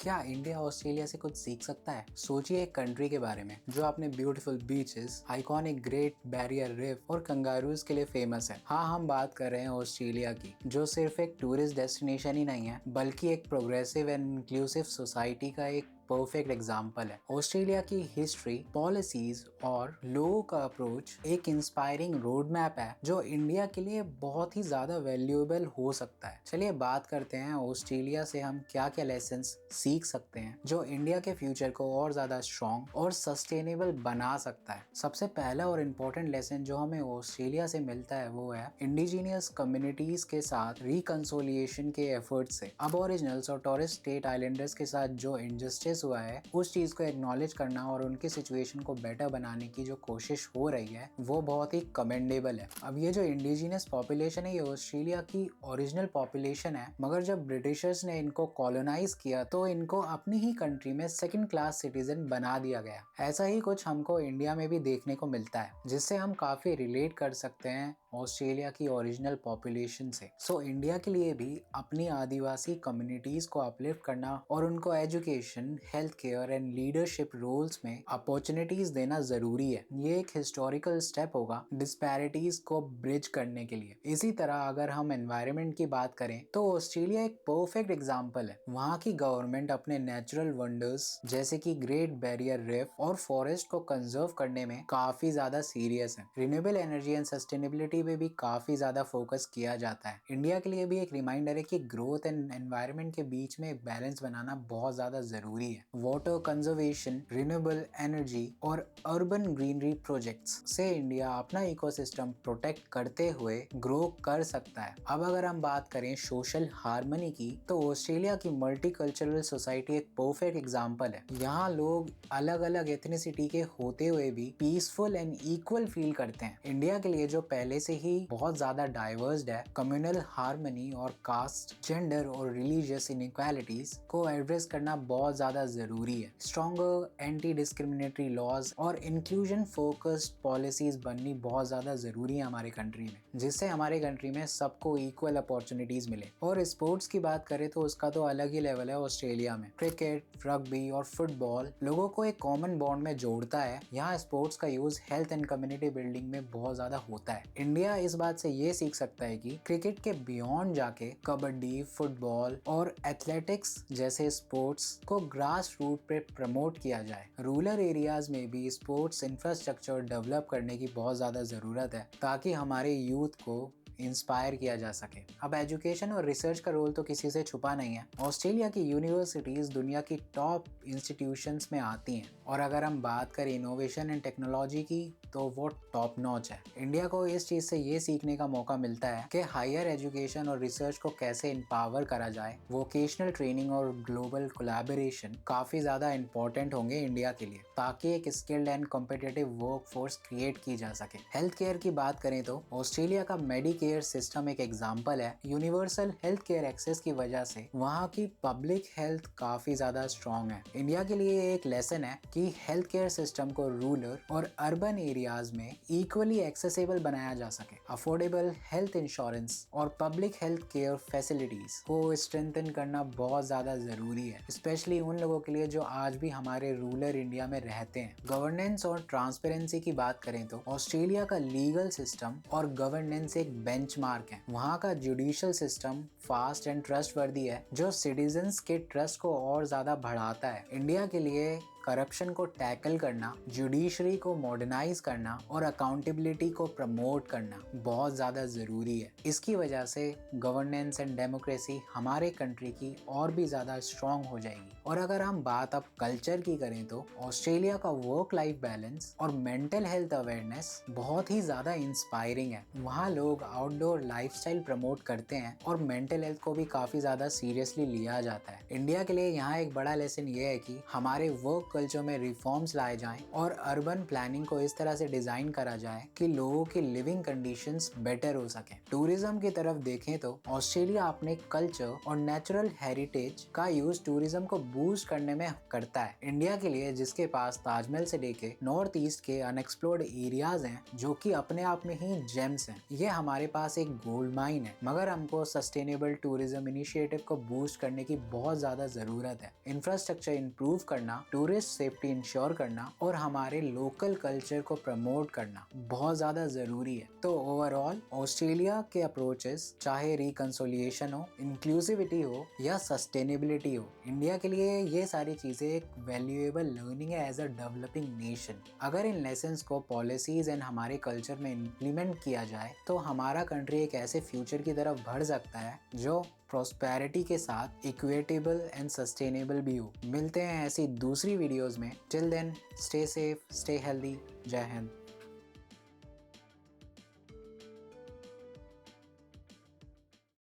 क्या India Australia से कुछ सीख सकता है? सोचिए एक कंट्री के बारे में जो अपने beautiful beaches, iconic great barrier reef और कंगारूज के लिए फेमस है। हाँ, हम बात कर रहे हैं ऑस्ट्रेलिया की, जो सिर्फ एक टूरिस्ट डेस्टिनेशन ही नहीं है बल्कि एक प्रोग्रेसिव एंड इंक्लूसिव सोसाइटी का एक परफेक्ट एग्जाम्पल है। ऑस्ट्रेलिया की हिस्ट्री, पॉलिसीज और लोगों का अप्रोच एक इंस्पायरिंग रोड मैप है जो इंडिया के लिए बहुत ही ज्यादा वैल्यूएबल हो सकता है। चलिए बात करते हैं ऑस्ट्रेलिया से हम क्या क्या लेसन्स सीख सकते हैं जो इंडिया के फ्यूचर को और ज्यादा स्ट्रॉन्ग और सस्टेनेबल बना सकता है। सबसे पहला और इम्पोर्टेंट लेसन जो हमें ऑस्ट्रेलिया से मिलता है वो है इंडिजिनियस कम्युनिटीज के साथ रिकंसोलिएशन के एफर्ट से। अबोरिजिनल्स और टॉरेस स्ट्रेट आइलैंडर्स के साथ जो इंजस्टिस हुआ है उस चीज को एक्नॉलेज करना और उनकी सिचुएशन को बेटर बनाने की जो कोशिश हो रही है वो बहुत ही कमेंडेबल है। अब ये जो इंडिजिनियस पॉपुलेशन है ये ऑस्ट्रेलिया की ओरिजिनल पॉपुलेशन है, मगर जब ब्रिटिशर्स ने इनको कॉलोनाइज किया तो इनको अपनी ही कंट्री में सेकंड क्लास सिटीजन बना दिया गया। ऐसा ही कुछ हमको इंडिया में भी देखने को मिलता है जिससे हम काफी रिलेट कर सकते हैं ऑस्ट्रेलिया की ओरिजिनल पॉपुलेशन से। सो इंडिया के लिए भी अपनी आदिवासी कम्युनिटीज को अपलिफ्ट करना और उनको education, health care and leadership roles में अपॉर्चुनिटीज देना जरूरी है। ये एक हिस्टोरिकल स्टेप होगा डिस्पैरिटीज को ब्रिज करने के लिए। इसी तरह अगर हम एनवायरनमेंट की बात करें तो ऑस्ट्रेलिया एक परफेक्ट एग्जाम्पल है। वहाँ की गवर्नमेंट अपने नेचुरल वंडर्स जैसे कि ग्रेट बैरियर रीफ और फॉरेस्ट को कंजर्व करने में काफी ज्यादा सीरियस है। रिन्यूएबल एनर्जी एंड सस्टेनेबिलिटी पे भी काफी ज्यादा फोकस किया जाता है। इंडिया के लिए भी एक रिमाइंडर है कि ग्रोथ एंड एनवायरनमेंट के बीच में एक बैलेंस बनाना बहुत ज्यादा जरूरी है। वाटर कंजर्वेशन, रिन्यूएबल एनर्जी और अर्बन ग्रीनरी प्रोजेक्ट्स से इंडिया अपना इकोसिस्टम प्रोटेक्ट करते हुए ग्रो कर सकता है। अब अगर हम बात करें सोशल हार्मनी की तो ऑस्ट्रेलिया की मल्टीकल्चरल सोसाइटी एक परफेक्ट एग्जाम्पल है। यहाँ लोग अलग अलग एथनिसिटी के होते हुए भी पीसफुल एंड इक्वल फील करते हैं। इंडिया के लिए जो पहले से ही बहुत ज्यादा डाइवर्स्ड है, कम्युनल हार्मनी और कास्ट, जेंडर और रिलीजियस इनइक्वालिटीज को एड्रेस करना बहुत ज्यादा जरूरी है। स्ट्रॉन्गर एंटी डिस्क्रिमिनेटरी लॉज और इंक्लूजन फोकस्ड पॉलिसीज बननी बहुत ज्यादा जरूरी है हमारे कंट्री में, जिससे हमारे कंट्री में सबको इक्वल अपॉर्चुनिटीज मिले। और स्पोर्ट्स की बात करें तो उसका तो अलग ही लेवल है ऑस्ट्रेलिया में। क्रिकेट, रग्बी और फुटबॉल लोगों को एक कॉमन बॉन्ड में जोड़ता है। यहाँ स्पोर्ट्स का use health and community building में बहुत ज्यादा होता है। इंडिया इस बात से ये सीख सकता है कि क्रिकेट के बियॉन्ड जाके कबड्डी, फुटबॉल और एथलेटिक्स जैसे स्पोर्ट्स को ग्रास रूट पे प्रमोट किया जाए। रूरल एरियाज में भी स्पोर्ट्स इंफ्रास्ट्रक्चर डेवलप करने की बहुत ज्यादा जरूरत है ताकि हमारे यूथ को इंस्पायर किया जा सके। अब एजुकेशन और रिसर्च का रोल तो किसी से छुपा नहीं है। ऑस्ट्रेलिया की यूनिवर्सिटीज दुनिया की टॉप इंस्टीट्यूशंस में आती हैं और अगर हम बात करें इनोवेशन एंड टेक्नोलॉजी की तो वो टॉप नॉच है। इंडिया को इस चीज से ये सीखने का मौका मिलता है कि हायर एजुकेशन और रिसर्च को कैसे एम्पावर करा जाए। वोकेशनल ट्रेनिंग और ग्लोबल कोलैबोरेशन काफी ज्यादा इंपॉर्टेंट होंगे इंडिया के लिए ताकि एक skilled and competitive workforce create की जा सके। हेल्थ केयर की बात करें तो ऑस्ट्रेलिया का मेडिकेयर सिस्टम एक एग्जाम्पल है। यूनिवर्सल हेल्थ केयर एक्सेस की वजह से वहाँ की पब्लिक हेल्थ काफी ज्यादा स्ट्रॉन्ग है। इंडिया के लिए एक लेसन है कि हेल्थ केयर सिस्टम को रूरल और अर्बन एरियाज में इक्वली एक्सेसिबल बनाया जा सके। अफोर्डेबल हेल्थ इंश्योरेंस और पब्लिक हेल्थ केयर फैसिलिटीज को स्ट्रेंथन करना बहुत ज्यादा जरूरी है, स्पेशली उन लोगों के लिए जो आज भी हमारे रूरल इंडिया में रहते हैं। गवर्नेंस और ट्रांसपेरेंसी की बात करें तो ऑस्ट्रेलिया का लीगल सिस्टम और गवर्नेंस एक बेंचमार्क है। वहाँ का judicial system fast and trustworthy है जो सिटीजन्स के ट्रस्ट को और ज्यादा बढ़ाता है। इंडिया के लिए करप्शन को टैकल करना, जुडिशरी को मॉडर्नाइज करना और अकाउंटेबिलिटी को प्रमोट करना बहुत ज्यादा जरूरी है। इसकी वजह से गवर्नेंस एंड डेमोक्रेसी हमारे कंट्री की और भी ज्यादा स्ट्रॉन्ग हो जाएगी। और अगर हम बात अब कल्चर की करें तो ऑस्ट्रेलिया का वर्क लाइफ बैलेंस और मेंटल हेल्थ अवेयरनेस बहुत ही ज्यादा इंस्पायरिंग है। वहाँ लोग आउटडोर लाइफस्टाइल प्रमोट करते हैं और मेंटल हेल्थ को भी काफी ज्यादा सीरियसली लिया जाता है। इंडिया के लिए यहाँ एक बड़ा लेसन ये है कि हमारे वर्क कल्चर में रिफॉर्म्स लाए जाएं और अर्बन प्लानिंग को इस तरह से डिजाइन करा जाए कि लोगों की लिविंग कंडीशंस बेटर हो सके। टूरिज्म की तरफ देखें तो ऑस्ट्रेलिया अपने कल्चर और नेचुरल हेरिटेज का यूज टूरिज्म को बूस्ट करने में करता है। इंडिया के लिए जिसके पास ताजमहल से लेके नॉर्थ ईस्ट के अनएक्सप्लोर्ड एरियाज हैं जो कि अपने आप में ही जेम्स हैं, ये हमारे पास एक गोल्ड माइन है। मगर हमको सस्टेनेबल टूरिज्म इनिशिएटिव को बूस्ट करने की बहुत ज्यादा जरूरत है। इंफ्रास्ट्रक्चर इंप्रूव करना, टूरिस्ट सेफ्टी इंश्योर करना और हमारे लोकल कल्चर को प्रमोट करना बहुत ज्यादा जरूरी है। तो ओवरऑल ऑस्ट्रेलिया के अप्रोचेस, चाहे रिकंसोलिएशन हो, इंक्लूसिविटी हो या सस्टेनेबिलिटी हो, इंडिया के लिए ये सारी चीजें एक वैल्यूएबल लर्निंग है एज अ डेवलपिंग नेशन। अगर इन लेसन्स को पॉलिसीज एंड हमारे कल्चर में इम्प्लीमेंट किया जाए तो हमारा कंट्री एक ऐसे फ्यूचर की तरफ बढ़ सकता है जो प्रॉस्पेरिटी के साथ इक्विटेबल एंड सस्टेनेबल भी हो। मिलते हैं ऐसी दूसरी वीडियोस में। Till then stay safe, stay healthy. जय हिंद।